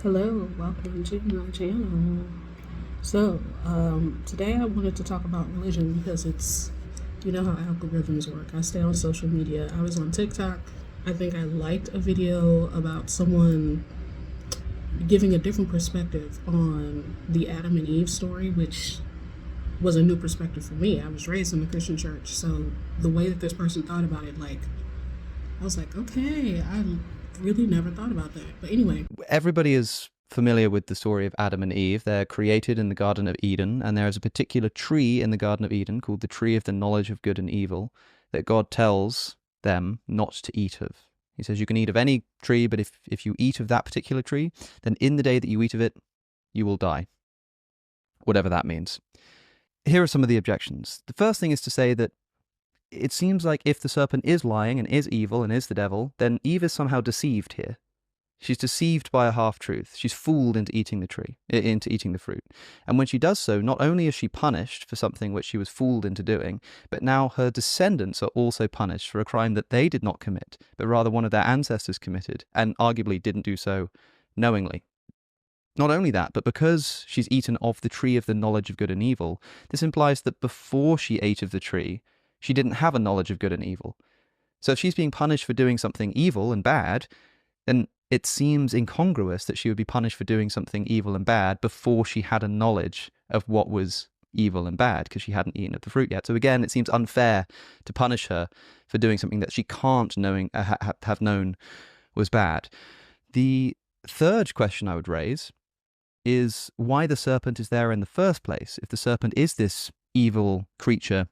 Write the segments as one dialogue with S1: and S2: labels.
S1: Hello, welcome to my channel. Today I wanted to talk about religion because you know how algorithms work. I stay on social media. I was on TikTok. I think I liked a video about someone giving a different perspective on the Adam and Eve story, which was a new perspective for me. I was raised in the Christian church, so the way that this person thought about it, I was like, okay, I really never thought about that. But anyway,
S2: Everybody is familiar with the story of Adam and Eve. They're created in the Garden of Eden, and there is a particular tree in the Garden of Eden called the tree of the knowledge of good and evil that God tells them not to eat of. He says you can eat of any tree, but if you eat of that particular tree, then in the day that you eat of it, you will die, whatever that means. Here are some of the objections. The first thing is to say that it seems like if the serpent is lying and is evil and is the devil, then Eve is somehow deceived here. She's deceived by a half-truth. She's fooled into eating the fruit. And when she does so, not only is she punished for something which she was fooled into doing, but now her descendants are also punished for a crime that they did not commit, but rather one of their ancestors committed, and arguably didn't do so knowingly. Not only that, but because she's eaten of the tree of the knowledge of good and evil, this implies that before she ate of the tree, she didn't have a knowledge of good and evil. So if she's being punished for doing something evil and bad, then it seems incongruous that she would be punished for doing something evil and bad before she had a knowledge of what was evil and bad, because she hadn't eaten of the fruit yet. So again, it seems unfair to punish her for doing something that she can't have known was bad. The third question I would raise is why the serpent is there in the first place. If the serpent is this evil creature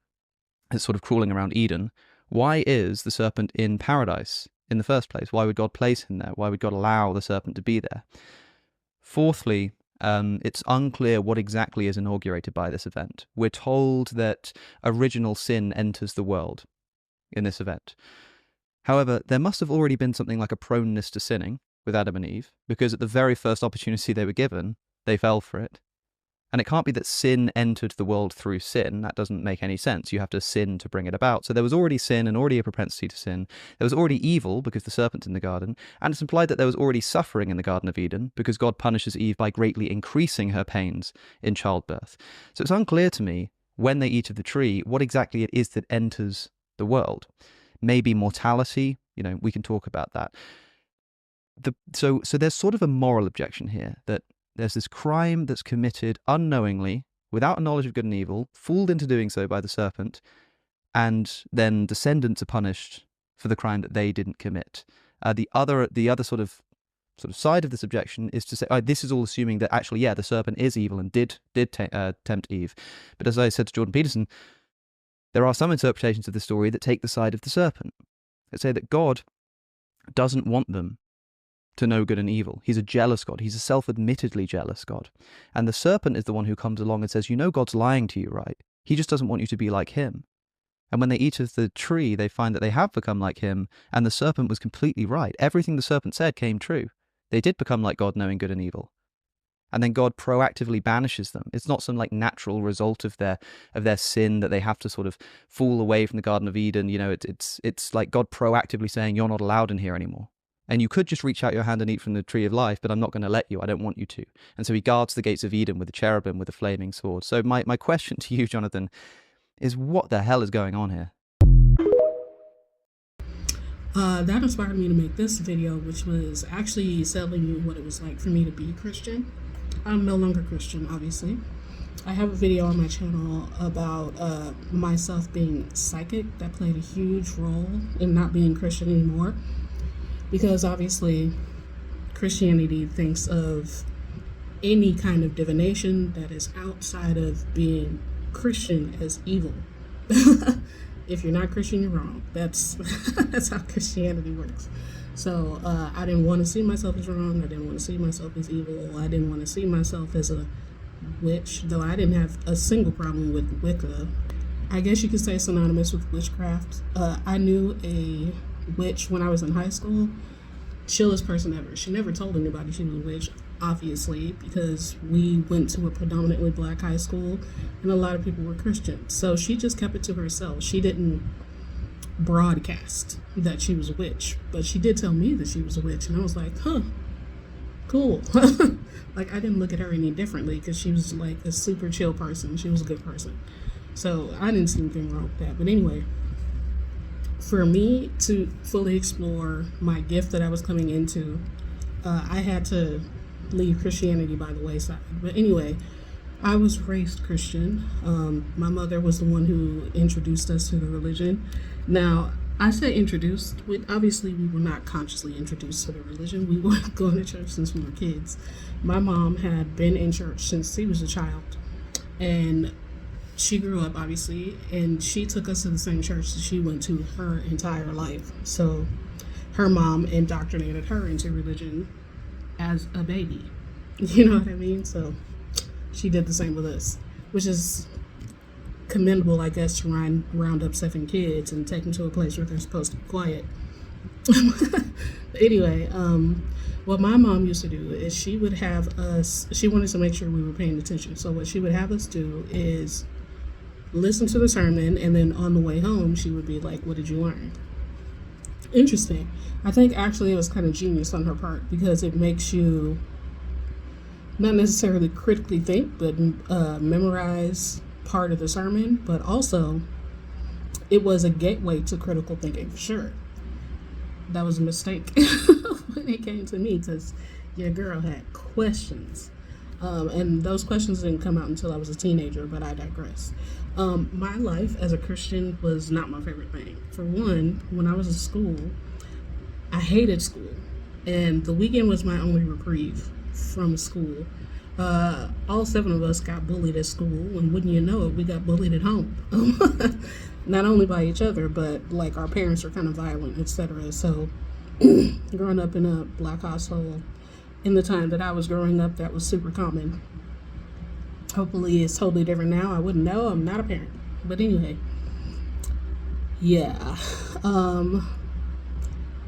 S2: that's sort of crawling around Eden, why is the serpent in paradise in the first place? Why would God place him there? Why would God allow the serpent to be there? Fourthly, it's unclear what exactly is inaugurated by this event. We're told that original sin enters the world in this event. However, there must have already been something like a proneness to sinning with Adam and Eve, because at the very first opportunity they were given, they fell for it. And it can't be that sin entered the world through sin. That doesn't make any sense. You have to sin to bring it about. So there was already sin and already a propensity to sin. There was already evil because the serpent's in the garden. And it's implied that there was already suffering in the Garden of Eden because God punishes Eve by greatly increasing her pains in childbirth. So it's unclear to me, when they eat of the tree, what exactly it is that enters the world. Maybe mortality. We can talk about that. So there's sort of a moral objection here, that there's this crime that's committed unknowingly, without a knowledge of good and evil, fooled into doing so by the serpent, and then descendants are punished for the crime that they didn't commit. The other sort of side of this objection is to say, this is all assuming that actually, the serpent is evil and did tempt Eve. But as I said to Jordan Peterson, there are some interpretations of the story that take the side of the serpent, that say that God doesn't want them to know good and evil. He's a jealous God. He's a self-admittedly jealous God. And the serpent is the one who comes along and says, God's lying to you, right? He just doesn't want you to be like him. And when they eat of the tree, they find that they have become like him, and the serpent was completely right. Everything the serpent said came true. They did become like God, knowing good and evil. And then God proactively banishes them. It's not some natural result of their sin that they have to sort of fall away from the Garden of Eden. It's like God proactively saying, you're not allowed in here anymore. And you could just reach out your hand and eat from the tree of life, but I'm not going to let you. I don't want you to. And so he guards the gates of Eden with a cherubim with a flaming sword. So my question to you, Jonathan, is what the hell is going on here?
S1: That inspired me to make this video, which was actually telling you what it was like for me to be Christian. I'm no longer Christian, obviously. I have a video on my channel about myself being psychic. That played a huge role in not being Christian anymore. Because obviously Christianity thinks of any kind of divination that is outside of being Christian as evil. If you're not Christian, you're wrong. That's how Christianity works. So I didn't want to see myself as wrong. I didn't want to see myself as evil. I didn't want to see myself as a witch, though I didn't have a single problem with Wicca. I guess you could say synonymous with witchcraft. I knew a witch when I was in high school. Chillest person ever. She never told anybody she was a witch, obviously, because we went to a predominantly black high school and a lot of people were Christian. So she just kept it to herself. She didn't broadcast that she was a witch, but she did tell me that she was a witch, and I was like, huh, cool. Like, I didn't look at her any differently because she was like a super chill person. She was a good person. So I didn't see anything wrong with that. But anyway, for me to fully explore my gift that I was coming into, I had to leave Christianity by the wayside. But anyway, I was raised Christian. My mother was the one who introduced us to the religion. Now, I say introduced. Obviously, we were not consciously introduced to the religion. We were going to church since we were kids. My mom had been in church since she was a child. And she grew up, obviously, and she took us to the same church that she went to her entire life. So her mom indoctrinated her into religion as a baby. You know what I mean? So she did the same with us, which is commendable, I guess, to round up 7 kids and take them to a place where they're supposed to be quiet. Anyway, what my mom used to do is she would have us, she wanted to make sure we were paying attention. So what she would have us do is listen to the sermon, and then on the way home, she would be like, what did you learn? Interesting. I think actually it was kind of genius on her part because it makes you not necessarily critically think, but memorize part of the sermon, but also it was a gateway to critical thinking for sure. That was a mistake when it came to me because your girl had questions. And those questions didn't come out until I was a teenager, but I digress. My life as a Christian was not my favorite thing. For one, when I was in school, I hated school. And the weekend was my only reprieve from school. All 7 of us got bullied at school, and wouldn't you know it, we got bullied at home. Not only by each other, but like our parents are kind of violent, etc. So growing up in a black household, in the time that I was growing up, that was super common. Hopefully it's totally different now. I wouldn't know. I'm not a parent. But anyway, yeah.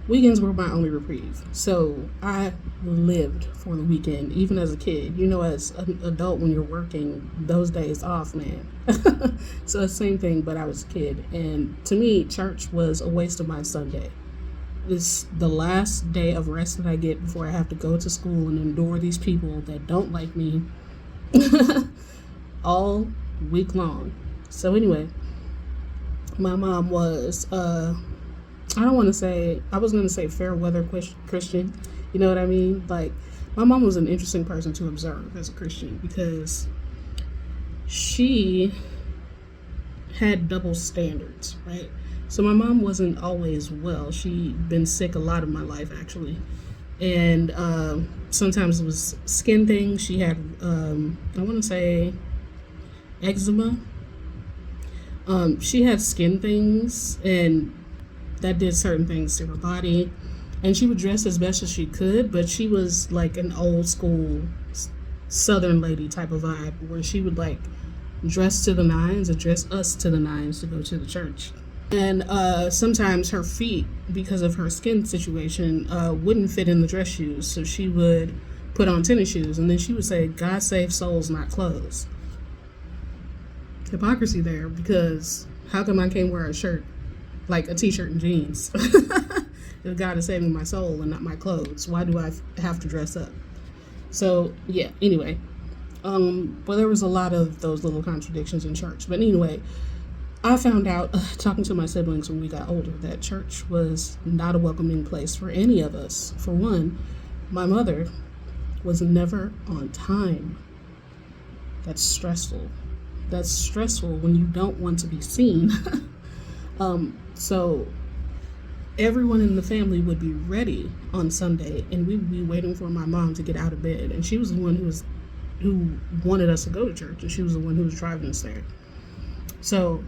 S1: Weekends were my only reprieve. So I lived for the weekend, even as a kid. You know, as an adult, when you're working, those days off, man. So the same thing, but I was a kid. And to me, church was a waste of my Sunday. It's the last day of rest that I get before I have to go to school and endure these people that don't like me all week long. So anyway, my mom was, I was going to say fair weather Christian. You know what I mean? Like, my mom was an interesting person to observe as a Christian because she had double standards, right? So my mom wasn't always well. She'd been sick a lot of my life, actually. And sometimes it was skin things. She had, I want to say, eczema. She had skin things, and that did certain things to her body. And she would dress as best as she could, but she was like an old school Southern lady type of vibe, where she would like dress to the nines and dress us to the nines to go to the church. And sometimes her feet, because of her skin situation, wouldn't fit in the dress shoes. So she would put on tennis shoes, and then she would say, God save souls, not clothes. Hypocrisy there, because how come I can't wear a shirt, like a t-shirt and jeans? If God is saving my soul and not my clothes, why do I have to dress up? So, yeah, anyway. Well, there was a lot of those little contradictions in church. But anyway, I found out, talking to my siblings when we got older, that church was not a welcoming place for any of us. For one, my mother was never on time. That's stressful. That's stressful when you don't want to be seen. So everyone in the family would be ready on Sunday, and we would be waiting for my mom to get out of bed. And she was the one who wanted us to go to church, and she was the one who was driving us there. So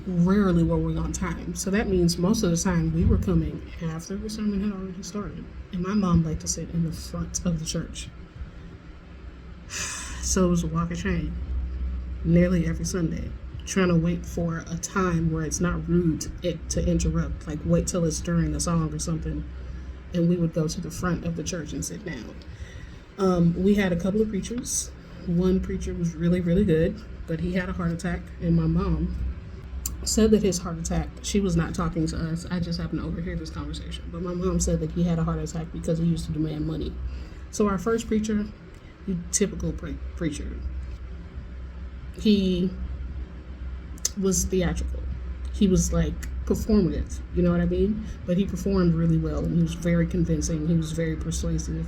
S1: rarely were we on time. So that means most of the time we were coming after the sermon had already started. And my mom liked to sit in the front of the church. So it was a walk of shame nearly every Sunday, trying to wait for a time where it's not rude to interrupt, like wait till it's during a song or something, and we would go to the front of the church and sit down. We had a couple of preachers. One preacher was really, really good, but he had a heart attack, and my mom said that his heart attack, she was not talking to us, I just happened to overhear this conversation, but my mom said that he had a heart attack because he used to demand money. So our first preacher, typical preacher, he was theatrical. He was like performative, you know what I mean? But he performed really well, and he was very convincing. He was very persuasive,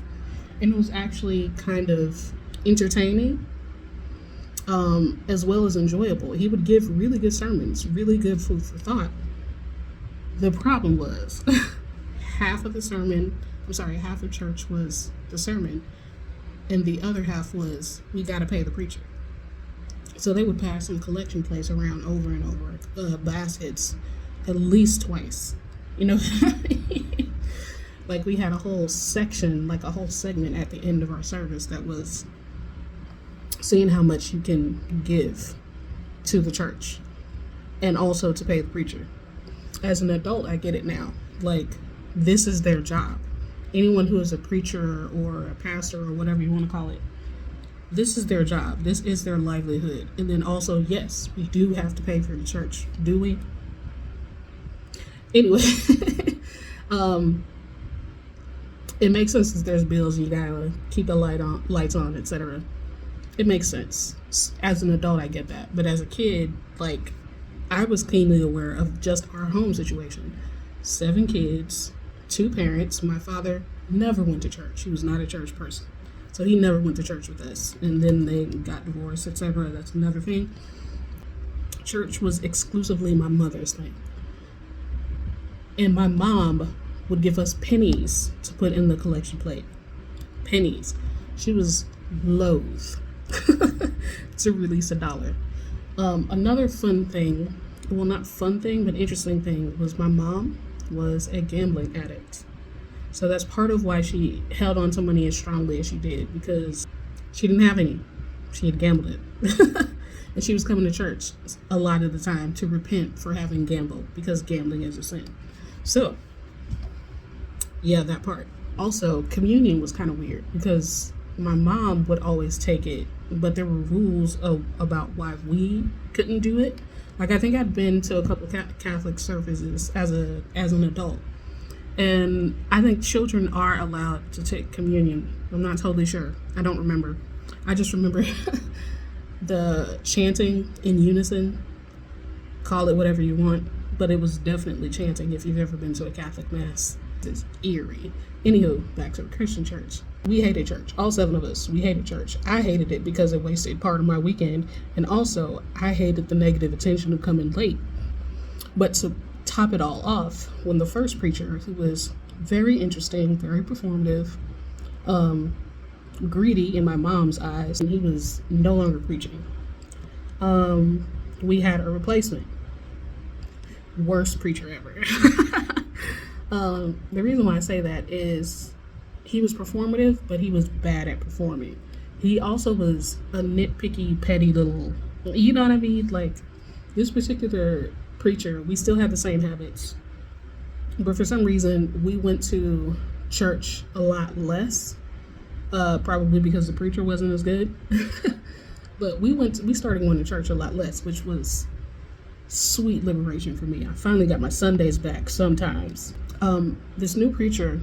S1: and it was actually kind of entertaining, as well as enjoyable. He would give really good sermons, really good food for thought. The problem was half of church was the sermon, and the other half was, we got to pay the preacher. So they would pass some collection plates around over and over, baskets, at least twice. You know what I mean? Like, we had a whole section, like a whole segment at the end of our service that was seeing how much you can give to the church and also to pay the preacher. As an adult, I get it now. Like, this is their job. Anyone who is a preacher or a pastor or whatever you want to call it, this is their job. This is their livelihood. And then also, yes, we do have to pay for the church. Do we? Anyway, it makes sense that there's bills and you gotta keep the lights on, etc. It makes sense. As an adult, I get that. But as a kid, like, I was keenly aware of just our home situation. 7 kids, 2 parents. My father never went to church. He was not a church person. So he never went to church with us. And then they got divorced, etc. That's another thing. Church was exclusively my mother's thing. And my mom would give us pennies to put in the collection plate. Pennies. She was loath to release $1. Another fun thing, well, not fun thing, but interesting thing, was my mom was a gambling addict. So that's part of why she held on to money as strongly as she did, because she didn't have any. She had gambled it. And she was coming to church a lot of the time to repent for having gambled, because gambling is a sin. So, yeah, that part. Also, communion was kind of weird, because my mom would always take it, but there were rules about why we couldn't do it. Like, I think I'd been to a couple Catholic services as an adult. And I think children are allowed to take communion. I'm not totally sure. I don't remember. I just remember the chanting in unison. Call it whatever you want, but it was definitely chanting if you've ever been to a Catholic Mass. It's eerie. Anywho, back to the Christian church. We hated church. All 7 of us, we hated church. I hated it because it wasted part of my weekend. And also, I hated the negative attention of coming late. But to top it all off, when the first preacher, who was very interesting, very performative, greedy in my mom's eyes, and he was no longer preaching, we had a replacement. Worst preacher ever. The reason why I say that is he was performative, but he was bad at performing. He also was a nitpicky, petty little, you know what I mean? Like, this particular preacher, we still had the same habits, but for some reason we went to church a lot less, probably because the preacher wasn't as good. But we started going to church a lot less, which was sweet liberation for me. I finally got my Sundays back sometimes. This new preacher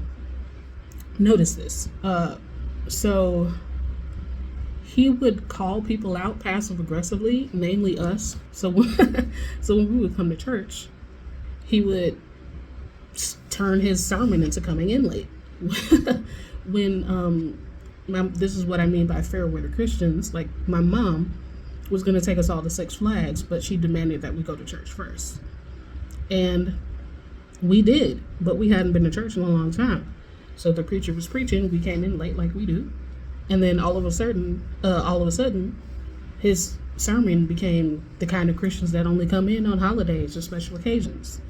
S1: noticed this. So he would call people out passive aggressively, namely us. So when we would come to church, he would turn his sermon into coming in late. When this is what I mean by fair weather Christians. Like, my mom was going to take us all to Six Flags, but she demanded that we go to church first. And we did, but we hadn't been to church in a long time. So the preacher was preaching, we came in late like we do. And then all of a sudden, his sermon became the kind of Christians that only come in on holidays or special occasions.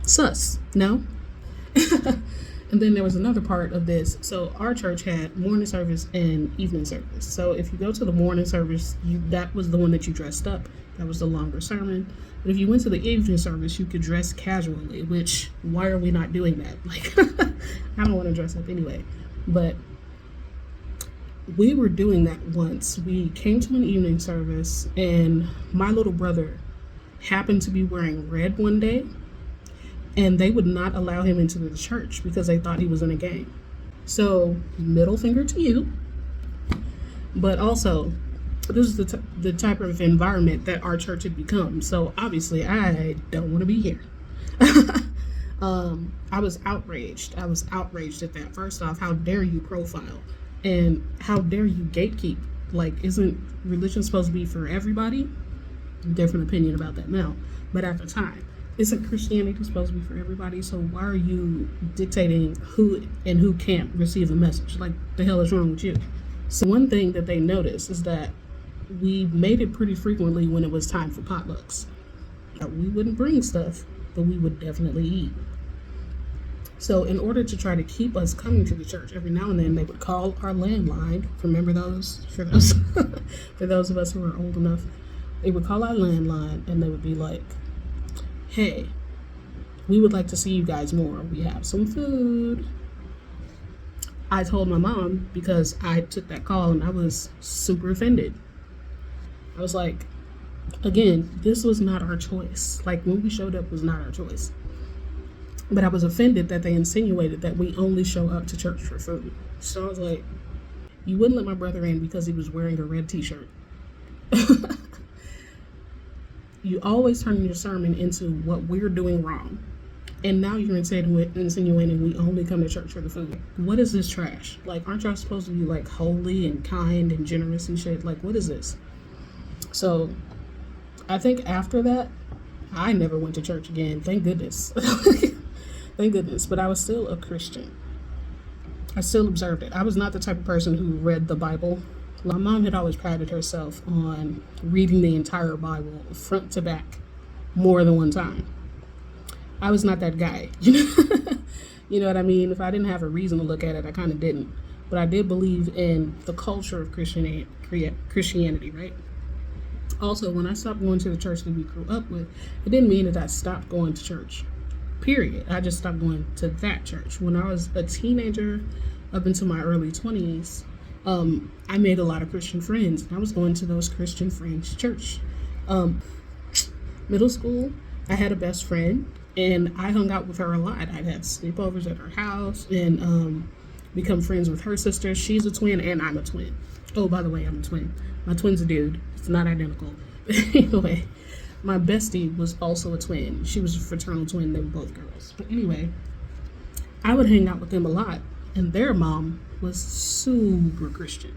S1: Sus, no? And then there was another part of this. So our church had morning service and evening service. So if you go to the morning service, that was the one that you dressed up. That was the longer sermon. But if you went to the evening service, you could dress casually, which, why are we not doing that? Like, I don't want to dress up anyway. But we were doing that once. We came to an evening service, and my little brother happened to be wearing red one day, and they would not allow him into the church because they thought he was in a gang. So, middle finger to you. But also, this is the type of environment that our church had become. So, obviously, I don't want to be here. I was outraged. I was outraged at that. First off, how dare you profile? And how dare you gatekeep? Like, isn't religion supposed to be for everybody? Different opinion about that now. But at the time, isn't Christianity supposed to be for everybody? So why are you dictating who and who can't receive the message? Like, the hell is wrong with you? So one thing that they noticed is that we made it pretty frequently when it was time for potlucks. We wouldn't bring stuff, but we would definitely eat. So in order to try to keep us coming to the church, every now and then they would call our landline. Remember those? For those for those of us who are old enough, they would call our landline and they would be like, hey, we would like to see you guys more. We have some food. I told my mom because I took that call and I was super offended. I was like, again, this was not our choice. Like, when we showed up was not our choice. But I was offended that they insinuated that we only show up to church for food. So I was like, you wouldn't let my brother in because he was wearing a red t-shirt. You always turn your sermon into what we're doing wrong. And now you're insinuating we only come to church for the food. What is this trash? Like, aren't y'all supposed to be like holy and kind and generous and shit? Like, what is this? So I think after that, I never went to church again. Thank goodness. Thank goodness. But I was still a Christian. I still observed it. I was not the type of person who read the Bible. My mom had always prided herself on reading the entire Bible front to back more than one time. I was not that guy. You know what I mean? If I didn't have a reason to look at it, I kind of didn't. But I did believe in the culture of Christianity, right? Also, when I stopped going to the church that we grew up with, it didn't mean that I stopped going to church, period. I just stopped going to that church. When I was a teenager up into my early 20s, I made a lot of Christian friends. I was going to those Christian friends' church. Middle school, I had a best friend, and I hung out with her a lot. I'd have sleepovers at her house and become friends with her sister. She's a twin, and I'm a twin. Oh, by the way, I'm a twin. My twin's a dude. It's not identical. Anyway, my bestie was also a twin. She was a fraternal twin. They were both girls. But anyway, I would hang out with them a lot, and their mom was super Christian.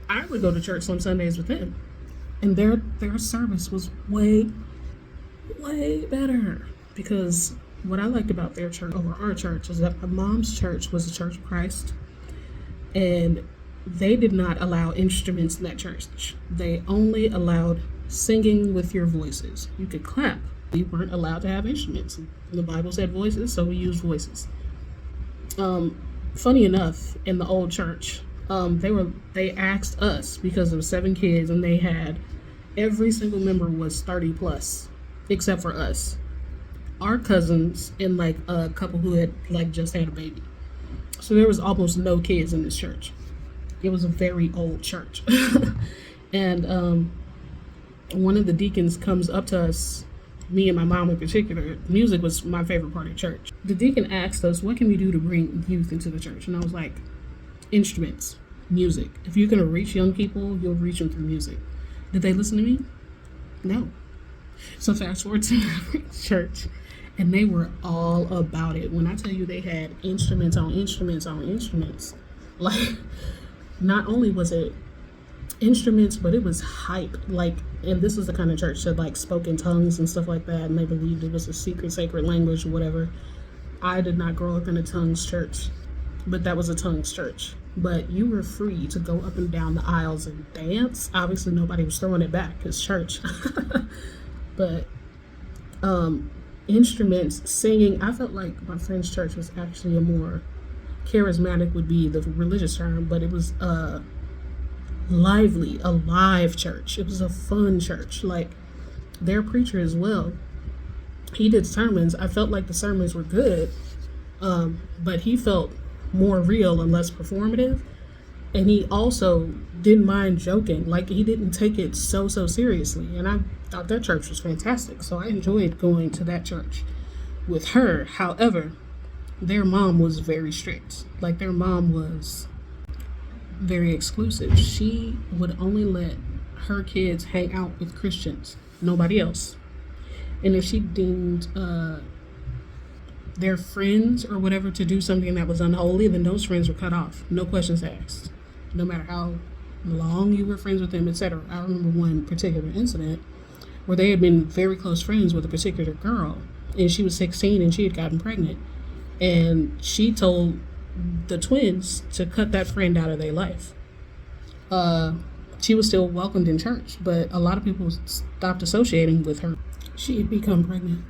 S1: I would go to church on Sundays with them, and their service was way better, because what I liked about their church over our church is that my mom's church was the Church of Christ, and they did not allow instruments in that church. They only allowed singing with your voices. You could clap. We weren't allowed to have instruments. The Bible said voices, so we used voices. Funny enough, in the old church, they asked us, because of 7 kids, and they had every single member was 30 plus, except for us, our cousins, and like a couple who had like just had a baby. So there was almost no kids in this church. It was a very old church. And one of the deacons comes up to us, me and my mom in particular. Music was my favorite part of church. The deacon asked us, what can we do to bring youth into the church? And I was like, instruments, music. If you're going to reach young people, you'll reach them through music. Did they listen to me? No. So fast forward to church, and they were all about it. When I tell you they had instruments on instruments on instruments, like, not only was it instruments, but it was hype. Like, and this was the kind of church that like spoke in tongues and stuff like that, and they believed it was a secret, sacred language or whatever. I did not grow up in a tongues church, but that was a tongues church. But you were free to go up and down the aisles and dance. Obviously, nobody was throwing it back. It's church. But instruments, singing. I felt like my friend's church was actually a more charismatic, would be the religious term, but it was lively, a live church. It was a fun church. Like, their preacher as well, he did sermons. I felt like the sermons were good, but he felt more real and less performative. And he also didn't mind joking. Like, he didn't take it so seriously. And I thought that church was fantastic. So I enjoyed going to that church with her. However, their mom was very strict. Like, their mom was very exclusive. She would only let her kids hang out with Christians, nobody else. And if she deemed their friends or whatever to do something that was unholy, then those friends were cut off. No questions asked. No matter how long you were friends with them, etc. I remember one particular incident where they had been very close friends with a particular girl, and she was 16 and she had gotten pregnant. And she told the twins to cut that friend out of their life. She was still welcomed in church, but a lot of people stopped associating with her. She had become pregnant.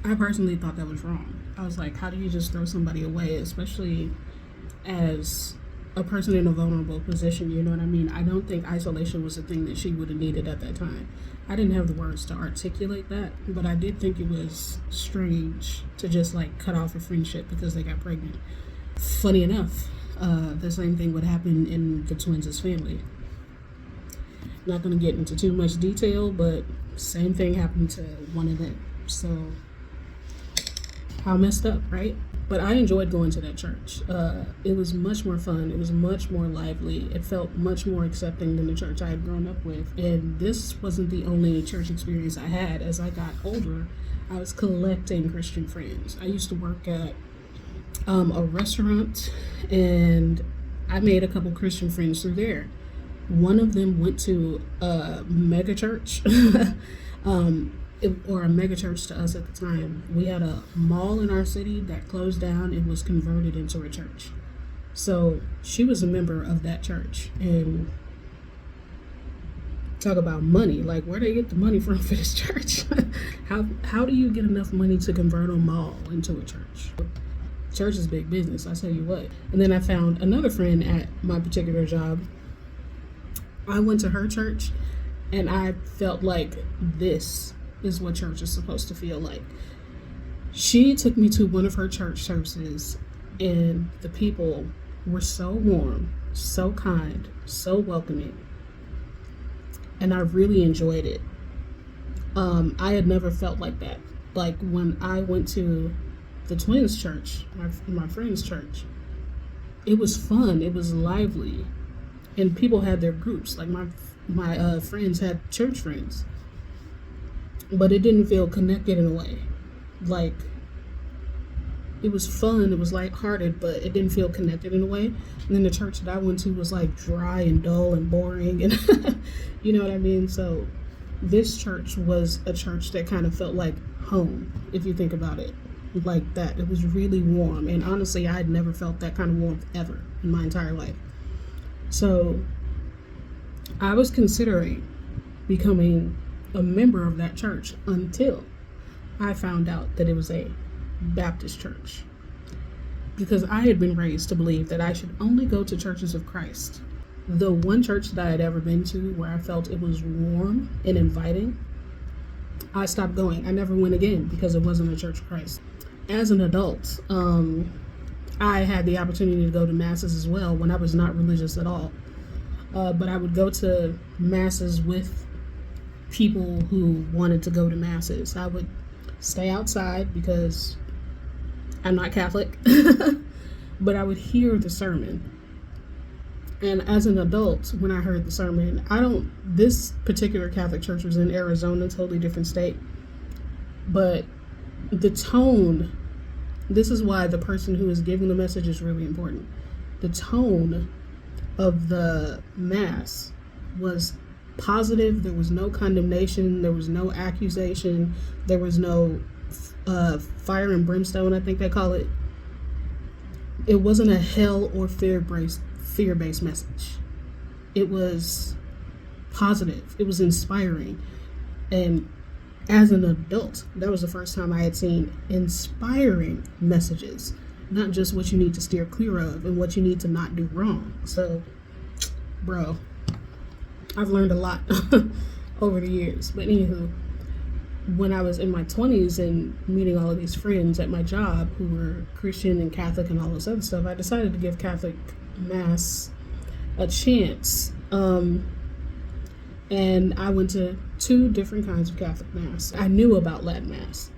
S1: I personally thought that was wrong. I was like, how do you just throw somebody away, especially as a person in a vulnerable position? You know what I mean? I don't think isolation was a thing that she would have needed at that time. I didn't have the words to articulate that, but I did think it was strange to just like cut off a friendship because they got pregnant. Funny enough, the same thing would happen in the twins' family. Not going to get into too much detail, but same thing happened to one of them. So, how messed up, right? But I enjoyed going to that church. It was much more fun. It was much more lively. It felt much more accepting than the church I had grown up with. And this wasn't the only church experience I had. As I got older, I was collecting Christian friends. I used to work at a restaurant, and I made a couple Christian friends through there. One of them went to a mega church. Or a mega church to us at the time. We had a mall in our city that closed down and was converted into a church. So she was a member of that church. And talk about money, like where they get the money from for this church. How do you get enough money to convert a mall into a church? Church is big business, I tell you what. And then I found another friend at my particular job. I went to her church and I felt like this is what church is supposed to feel like. She took me to one of her church services, and the people were so warm, so kind, so welcoming, and I really enjoyed it. I had never felt like that. Like when I went to the twins' church, my friend's church, it was fun, it was lively, and people had their groups. Like my friends had church friends. But it didn't feel connected in a way. Like, it was fun, it was lighthearted, but it didn't feel connected in a way. And then the church that I went to was like dry and dull and boring, and you know what I mean? So this church was a church that kind of felt like home, if you think about it like that. It was really warm, and honestly, I had never felt that kind of warmth ever in my entire life. So I was considering becoming a member of that church until I found out that it was a Baptist church, because I had been raised to believe that I should only go to churches of Christ. The one church that I had ever been to where I felt it was warm and inviting, I stopped going. I never went again because it wasn't a church of Christ. As an adult, I had the opportunity to go to masses as well when I was not religious at all. But I would go to masses with people who wanted to go to masses. I would stay outside because I'm not Catholic, but I would hear the sermon. And as an adult, when I heard the sermon, this particular Catholic church was in Arizona, totally different state, but the tone, this is why the person who is giving the message is really important. The tone of the mass was positive. There was no condemnation, there was no accusation, there was no fire and brimstone, I think they call it. It wasn't a hell or fear-based message. It was positive, it was inspiring. And as an adult, that was the first time I had seen inspiring messages, not just what you need to steer clear of and what you need to not do wrong. So, bro, I've learned a lot over the years. But anywho, when I was in my 20s and meeting all of these friends at my job who were Christian and Catholic and all this other stuff, I decided to give Catholic Mass a chance. And I went to 2 different kinds of Catholic Mass. I knew about Latin Mass.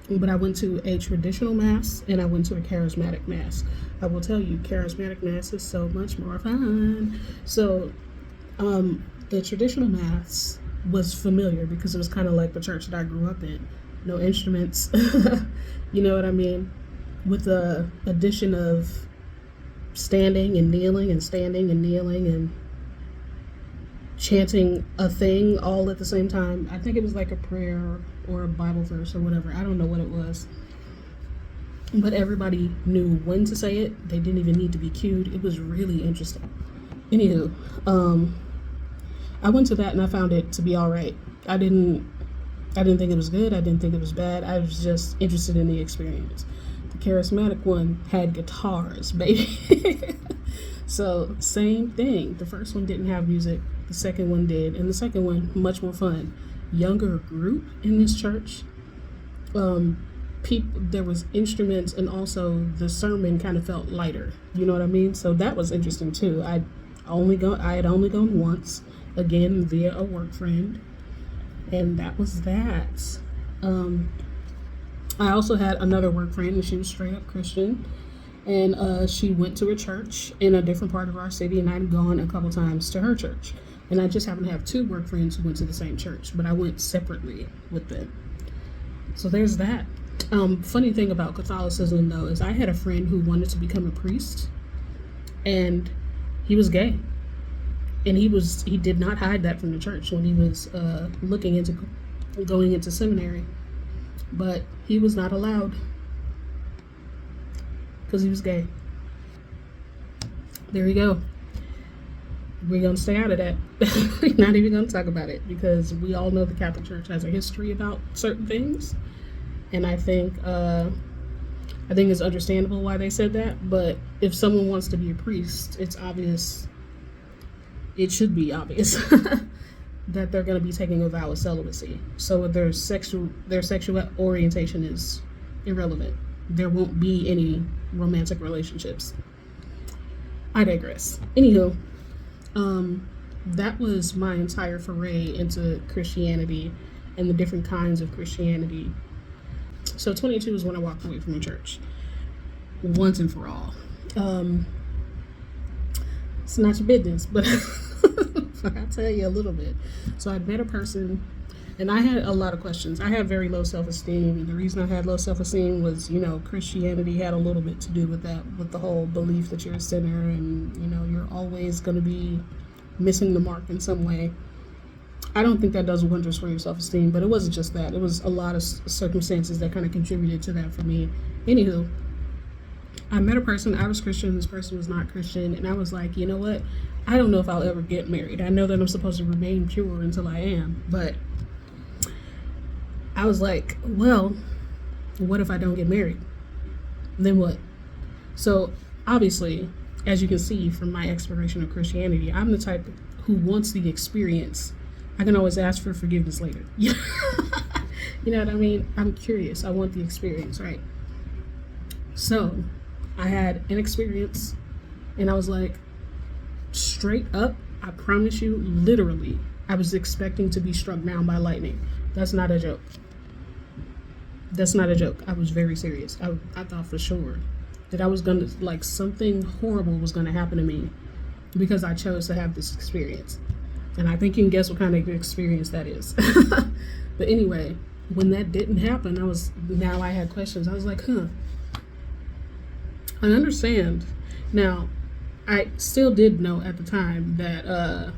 S1: but I went to a traditional mass and I went to a charismatic mass. I will tell you, charismatic mass is so much more fun. So the traditional mass was familiar because it was kind of like the church that I grew up in. No instruments, you know what I mean? With the addition of standing and kneeling and standing and kneeling and chanting a thing all at the same time. I think it was like a prayer or a Bible verse or whatever. I don't know what it was. But everybody knew when to say it. They didn't even need to be cued. It was really interesting. Anywho, I went to that and I found it to be all right. I didn't think it was good. I didn't think it was bad. I was just interested in the experience. The charismatic one had guitars, baby. So same thing. The first one didn't have music. The second one did. And the second one, much more fun. Younger group in this church. There was instruments, and also the sermon kind of felt lighter. You know what I mean? So that was interesting too. I had only gone once, again via a work friend, and that was that. I also had another work friend, and she was straight up Christian, and she went to a church in a different part of our city, and I'd gone a couple times to her church. And I just happened to have two work friends who went to the same church, but I went separately with them. So there's that. Funny thing about Catholicism, though, is I had a friend who wanted to become a priest, and he was gay. And he did not hide that from the church when he was looking into going into seminary. But he was not allowed because he was gay. There you go. We're going to stay out of that. We're not even going to talk about it because we all know the Catholic Church has a history about certain things. And I think it's understandable why they said that. But if someone wants to be a priest, it's obvious. It should be obvious that they're going to be taking a vow of celibacy. So their sexual orientation is irrelevant. There won't be any romantic relationships. I digress. Anywho, that was my entire foray into Christianity and the different kinds of Christianity. So 22 is when I walked away from the church once and for all. It's not your business, but I'll tell you a little bit. So I'd met a person, and I had a lot of questions. I had very low self-esteem, and the reason I had low self-esteem was, Christianity had a little bit to do with that, with the whole belief that you're a sinner and, you're always going to be missing the mark in some way. I don't think that does wonders for your self-esteem, but it wasn't just that. It was a lot of circumstances that kind of contributed to that for me. Anywho, I met a person. I was Christian. This person was not Christian. And I was like, you know what? I don't know if I'll ever get married. I know that I'm supposed to remain pure until I am. But I was like, well, what if I don't get married? Then what? So obviously, as you can see from my exploration of Christianity, I'm the type who wants the experience. I can always ask for forgiveness later. You know what I mean? I'm curious. I want the experience, right? So I had an experience, and I was like, straight up, I promise you, literally, I was expecting to be struck down by lightning. That's not a joke. That's not a joke. I was very serious. I thought for sure that I was going to, like, something horrible was going to happen to me because I chose to have this experience. And I think you can guess what kind of experience that is. But anyway, when that didn't happen, now I had questions. I was like, I understand. Now, I still did know at the time that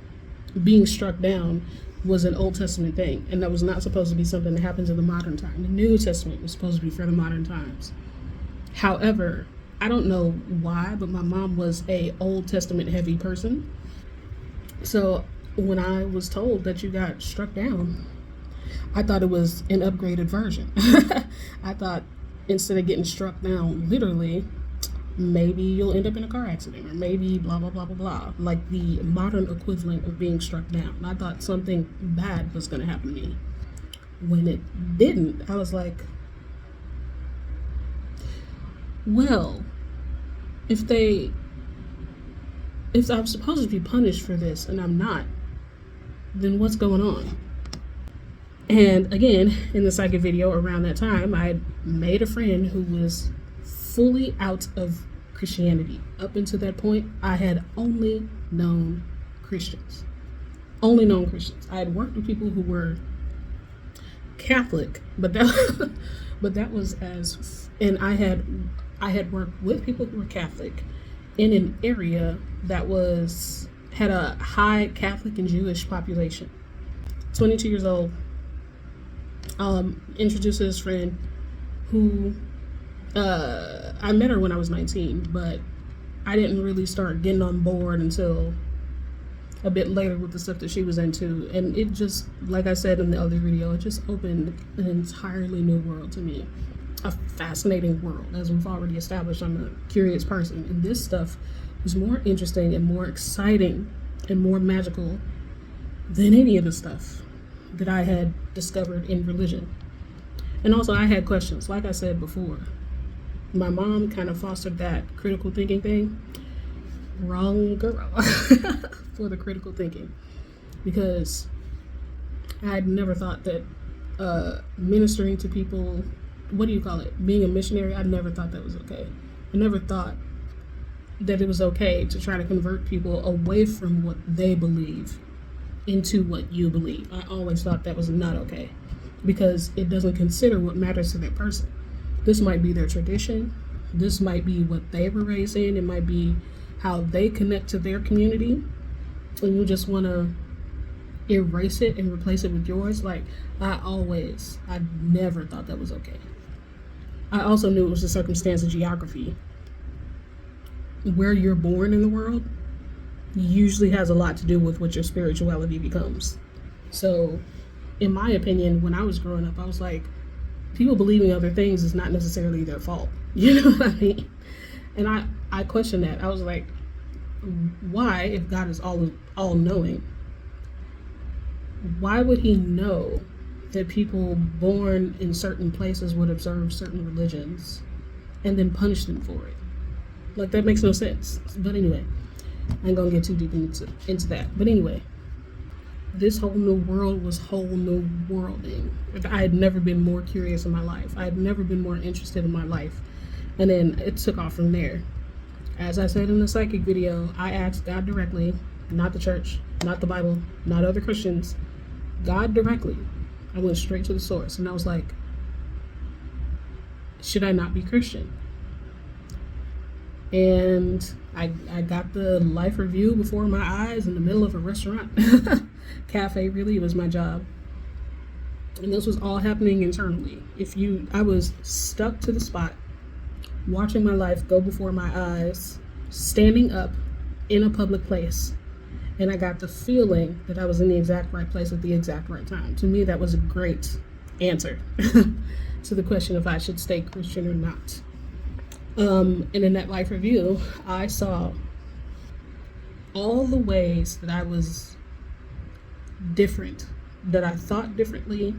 S1: being struck down was an Old Testament thing, and that was not supposed to be something that happens in the modern time. The New Testament was supposed to be for the modern times. However, I don't know why, but my mom was a Old Testament heavy person. So when I was told that you got struck down, I thought it was an upgraded version. I thought instead of getting struck down literally, maybe you'll end up in a car accident, or maybe blah, blah, blah, blah, blah. Like the modern equivalent of being struck down. And I thought something bad was going to happen to me. When it didn't, I was like, well, if I'm supposed to be punished for this and I'm not, then what's going on? And again, in the psychic video around that time, I made a friend who was fully out of Christianity. Up until that point, I had only known Christians. Only known Christians. I had worked with people who were Catholic, but that was and I had worked with people who were Catholic in an area that had a high Catholic and Jewish population. 22 years old, introduced his friend who I met her when I was 19, but I didn't really start getting on board until a bit later with the stuff that she was into. And it just, like I said in the other video, it just opened an entirely new world to me. A fascinating world. As we've already established, I'm a curious person, and this stuff was more interesting and more exciting and more magical than any of the stuff that I had discovered in religion. And also, I had questions. Like I said before, my mom kind of fostered that critical thinking thing. Wrong girl for the critical thinking, because I had never thought that ministering to people, what do you call it, being a missionary, I never thought that was okay. I never thought that it was okay to try to convert people away from what they believe into what you believe. I always thought that was not okay, because it doesn't consider what matters to that person. This might be their tradition. This might be what they were raised in. It might be how they connect to their community, and you just want to erase it and replace it with yours. Like, I never thought that was okay. I also knew it was the circumstance of geography. Where you're born in the world usually has a lot to do with what your spirituality becomes. So, in my opinion, when I was growing up, I was like, people believing other things is not necessarily their fault. You know what I mean? And I questioned that. I was like, why, if God is all knowing, why would he know that people born in certain places would observe certain religions and then punish them for it? Like, that makes no sense. But anyway, I ain't gonna get too deep into that. But anyway, this whole new world was whole new worlding. I had never been more curious in my life. I had never been more interested in my life. And then it took off from there. As I said in the psychic video, I asked God directly, not the church, not the Bible, not other Christians, God directly. I went straight to the source, and I was like, should I not be Christian? And I got the life review before my eyes in the middle of a restaurant. Cafe, really, it was my job. And this was all happening internally. I was stuck to the spot, watching my life go before my eyes, standing up in a public place. And I got the feeling that I was in the exact right place at the exact right time. To me, that was a great answer to the question if I should stay Christian or not. And in that life review, I saw all the ways that I was different, that I thought differently,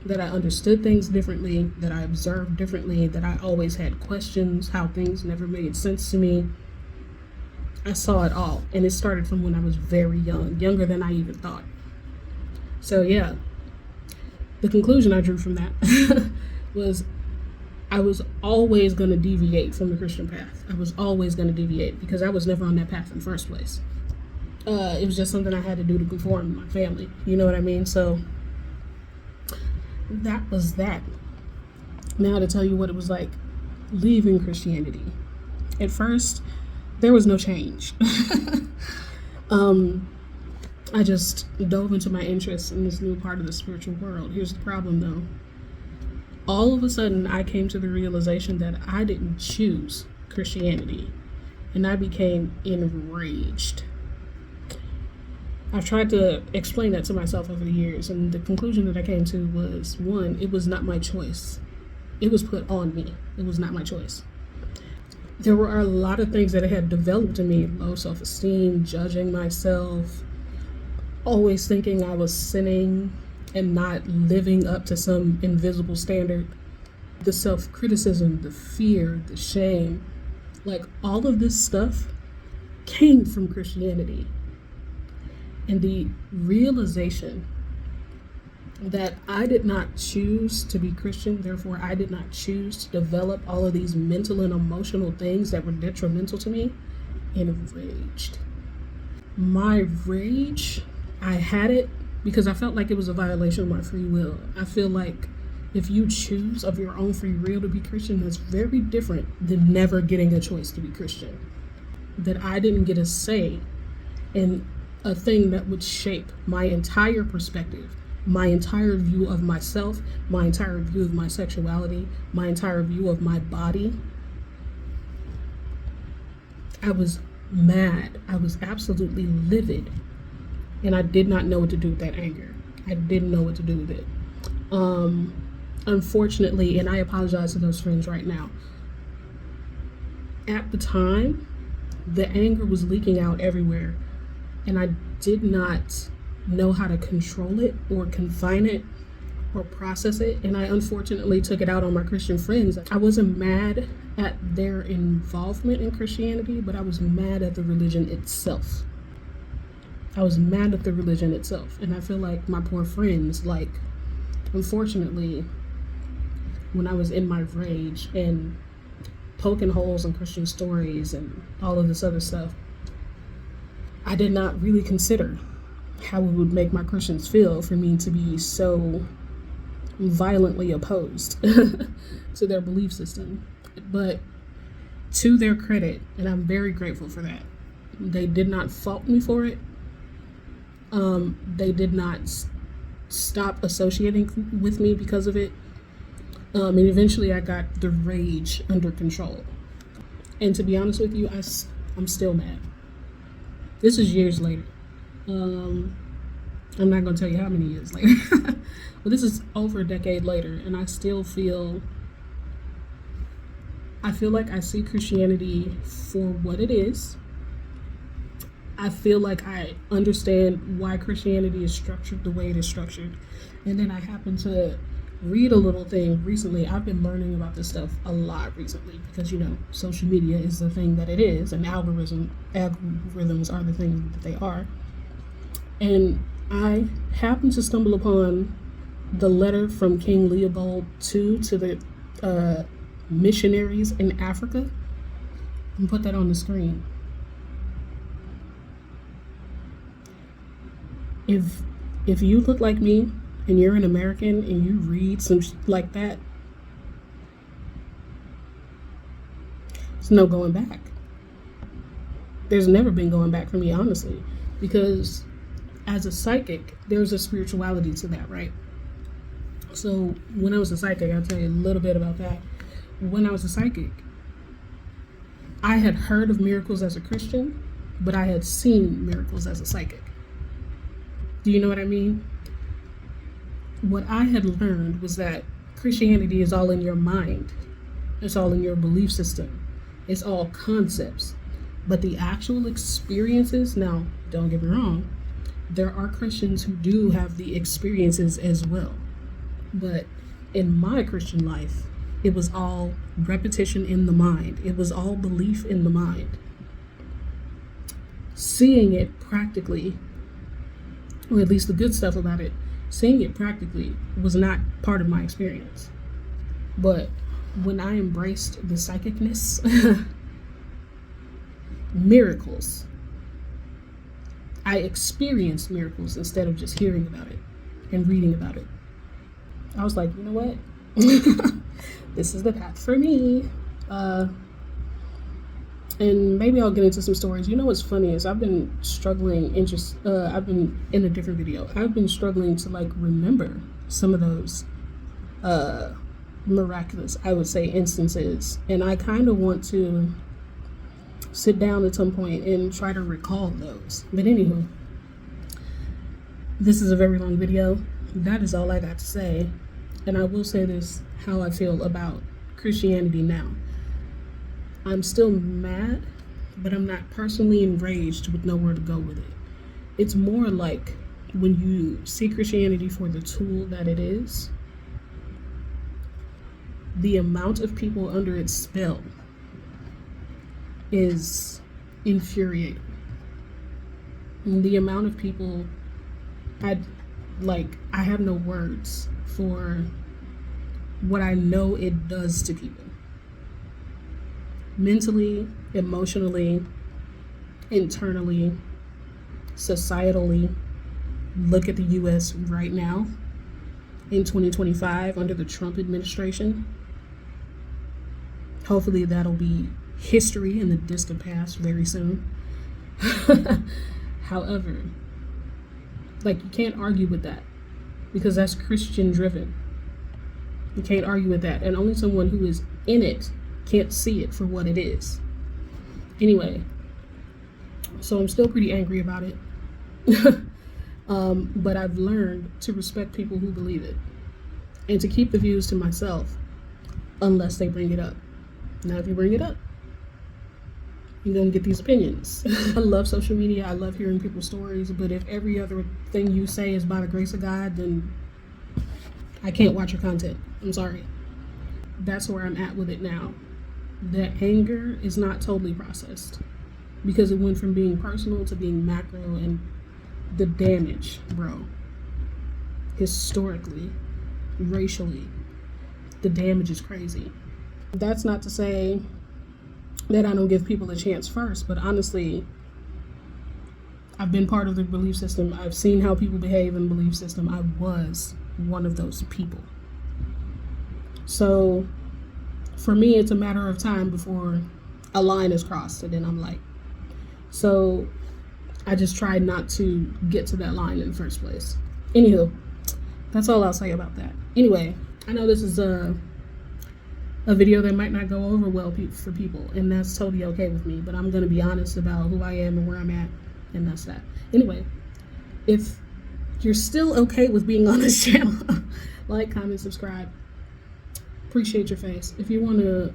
S1: that I understood things differently, that I observed differently, that I always had questions, how things never made sense to me. I saw it all, and it started from when I was very young, younger than I even thought. So yeah, the conclusion I drew from that was I was always going to deviate from the Christian path. I was always going to deviate because I was never on that path in the first place. It was just something I had to do to conform to my family. You know what I mean? So that was that. Now to tell you what it was like leaving Christianity. At first, there was no change. I just dove into my interest in this new part of the spiritual world. Here's the problem though. All of a sudden, I came to the realization that I didn't choose Christianity, and I became enraged. I've tried to explain that to myself over the years, and the conclusion that I came to was, one, it was not my choice. It was put on me. It was not my choice. There were a lot of things that had developed in me: low self-esteem, judging myself, always thinking I was sinning and not living up to some invisible standard, the self-criticism, the fear, the shame, like all of this stuff came from Christianity. And the realization that I did not choose to be Christian, therefore I did not choose to develop all of these mental and emotional things that were detrimental to me, enraged. My rage, I had it because I felt like it was a violation of my free will. I feel like if you choose of your own free will to be Christian, that's very different than never getting a choice to be Christian. That I didn't get a say in a thing that would shape my entire perspective, my entire view of myself, my entire view of my sexuality, my entire view of my body. I was mad. I was absolutely livid. And I did not know what to do with that anger. I didn't know what to do with it. Unfortunately, and I apologize to those friends right now, at the time, the anger was leaking out everywhere. And I did not know how to control it or confine it or process it. And I unfortunately took it out on my Christian friends. I wasn't mad at their involvement in Christianity, but I was mad at the religion itself. I was mad at the religion itself. And I feel like my poor friends, like, unfortunately, when I was in my rage and poking holes in Christian stories and all of this other stuff, I did not really consider how it would make my Christians feel for me to be so violently opposed to their belief system. But to their credit, and I'm very grateful for that, they did not fault me for it. They did not stop associating with me because of it. And eventually I got the rage under control. And to be honest with you, I'm still mad. This is years later. I'm not going to tell you how many years later. But this is over a decade later, and I still feel like I see Christianity for what it is. I feel like I understand why Christianity is structured the way it is structured. And then I happen to read a little thing recently. I've been learning about this stuff a lot recently because, social media is the thing that it is, and algorithms are the thing that they are. And I happened to stumble upon the letter from King Leopold II to the missionaries in Africa, and put that on the screen. If you look like me and you're an American and you read some shit like that, there's no going back. There's never been going back for me, honestly, because as a psychic, there's a spirituality to that, right? So when I was a psychic, I'll tell you a little bit about that. When I was a psychic, I had heard of miracles as a Christian, but I had seen miracles as a psychic. Do you know what I mean? What I had learned was that Christianity is all in your mind. It's all in your belief system. It's all concepts. But the actual experiences, now, don't get me wrong, there are Christians who do have the experiences as well. But in my Christian life, it was all repetition in the mind. It was all belief in the mind. Seeing it practically, or at least the good stuff about it, seeing it practically was not part of my experience. But when I embraced the psychicness, miracles, I experienced miracles instead of just hearing about it and reading about it. I was like, you know what? This is the path for me. And maybe I'll get into some stories. You know what's funny is I've been struggling, I've been in a different video. I've been struggling to remember some of those miraculous, I would say, instances. And I kind of want to sit down at some point and try to recall those. But anywho, this is a very long video. That is all I got to say. And I will say this, how I feel about Christianity now. I'm still mad, but I'm not personally enraged with nowhere to go with it. It's more like when you see Christianity for the tool that it is, the amount of people under its spell is infuriating. And the amount of people, Like, I have no words for what I know it does to people. Mentally, emotionally, internally, societally. Look at the US right now in 2025 under the Trump administration. Hopefully that'll be history in the distant past very soon. However, like, you can't argue with that because that's Christian driven. You can't argue with that, and only someone who is in it can't see it for what it is. Anyway, so I'm still pretty angry about it. But I've learned to respect people who believe it and to keep the views to myself unless they bring it up. Now, if you bring it up, you're going to get these opinions. I love social media. I love hearing people's stories. But if every other thing you say is by the grace of God, then I can't watch your content. I'm sorry. That's where I'm at with it now. The anger is not totally processed because it went from being personal to being macro, and the damage, bro, historically, racially, the damage is crazy. That's not to say that I don't give people a chance first, but honestly, I've been part of the belief system. I've seen how people behave in the belief system. I was one of those people. So for me, it's a matter of time before a line is crossed, and then I'm like, so I just tried not to get to that line in the first place. Anywho, that's all I'll say about that. Anyway, I know this is a video that might not go over well for people, and that's totally okay with me, but I'm going to be honest about who I am and where I'm at, and that's that. Anyway, if you're still okay with being on this channel, like, comment, subscribe. Appreciate your face. If you want to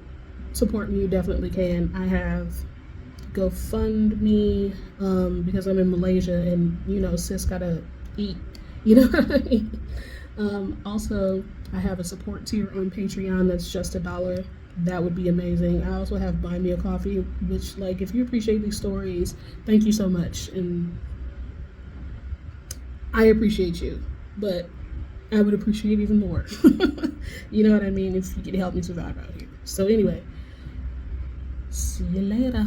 S1: support me, you definitely can. I have GoFundMe because I'm in Malaysia, and you know, sis gotta eat, you know what I mean? Also, I have a support tier on Patreon that's just $1. That would be amazing. I also have Buy Me a Coffee, which, like, if you appreciate these stories, thank you so much, and I appreciate you, but I would appreciate even more. You know what I mean? If you could help me survive out here. So anyway, see you later.